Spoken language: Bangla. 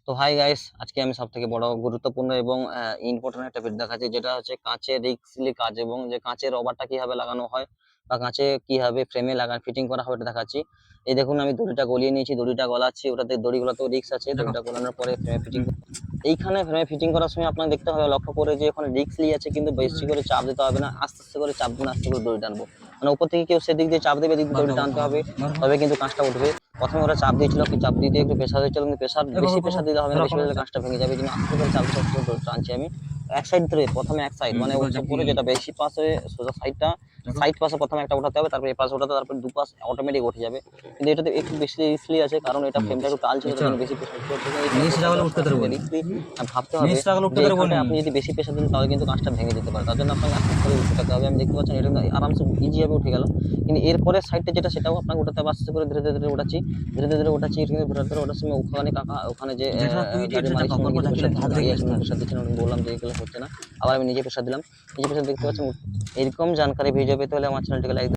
তো হাই গাইস, আজকে আমি সব থেকে বড় গুরুত্বপূর্ণ এবং ইম্পর্টেন্ট একটা ভিডিও দেখাচ্ছি, যেটা হচ্ছে কাঁচের রিক্সলি কাজ এবং যে কাঁচের রবারটা কিভাবে লাগানো হয় বা কাঁচে কিভাবে ফ্রেমে লাগান ফিটিং করা হয় এটা দেখাচ্ছি। এই দেখুন, আমি দড়িটা গলিয়ে নিয়েছি, দড়িটা গলাচ্ছি, ওটাতে দড়িগুলোতেও রিক্স আছে। দেখো। দড়িটা গলানোর পরে ফ্রেমে ফিটিং, হুম। এইখানে ফ্রেমে ফিটিং করার সময় আপনাকে দেখতে হবে, লক্ষ্য করে যে ওখানে রিক্সলি আছে, কিন্তু বেশি করে চাপ দিতে হবে না, আস্তে আস্তে করে চাপ দিন, আস্তে করে দড়ি টানবো। মানে উপর থেকে কেউ সেদিক দিয়ে চাপ দেবে, এদিক দিয়ে বাদ দড়ি দাও, টানতে হবে, ধরো। তবে কিন্তু কাঁচটা উঠবে। প্রথমে ওরা চাপ দিয়েছিল, কি চাপ দিতে একটু প্রেসার হয়েছিল, কিন্তু প্রেসার এ বেশি বাবু, বাবু, প্রেসার দিতে হবে না, ধরো, বেশি করো। দিলে কাঁচটা ভেঙে যাবে। কিন্তু আস্তে করে চাপ দিতে আস্তে করে টানছি আমি এক সাইড ধরে, প্রথমে এক সাইড মানে এবার উপরে গেল। যেটা বেশি পাশে সোজা সাইডটা, দেখো। সাইড পাশে প্রথমে একটা উঠাতে হবে, তারপর এই পাশে উঠাতে, তারপর দু পাশ অটোমেটিক উঠে যাবে। কিন্তু এটাতে একটু বেশি রিস্কলি আছে, কারণ এটা ফ্রেমটা একটু টাল ছিল, তার বুঝছো? জন্য বেশি প্রেসার দিতে হচ্ছে। কিন্তু এই নিচটা প্রেসার গেলে দেওয়ার উঠতে সময় দেবো আপনাকে নি। রিস্কলি ভাবতে হবে নিচটা গেলে যে উঠতে দেবো এখানটায় নি। আপনি যদি বেশি প্রেসার দেন তাহলে কিন্তু কাঁচটা ভেঙে যেতে পারে। তার জন্য আপনাকে আস্তে আস্তে করে উঠাতে হবে। আমি দেখতে পাচ্ছেন এটা কিন্তু আরামসে ইজি ভাবে উঠে গেল। কিন্তু এরপরের সাইডটা যেটা, সেটাও আপনাকে উঠাতে হবে আস্তে করে, ধীরে ধীরে ধীরে উঠাচ্ছি, ধীরে ধীরে ধীরে উঠাচ্ছি। কিন্তু ধীরে ধীরে ওঠার সময় ওখানে কাকা, ওখানে যে যেটা তুই গাড়ির এটা মালিক ছিল, দেখো, উনি পরপর কিন্তু ঢাকি প্রেসার হাত দিচ্ছেন, রেখে দাঁড়িয়ে আছেন, আসতে উনি হবে। প্রেসার দিচ্ছেন, উনি বললাম যে এগুলো হচ্ছে না। আবার আমি নিজে প্রেসার দিলাম, নিজে প্রেসার দেখতে পাচ্ছেন। এরকম জানকারি ভিডিও পেতে হলে আমার চ্যানেলটিকে লাইক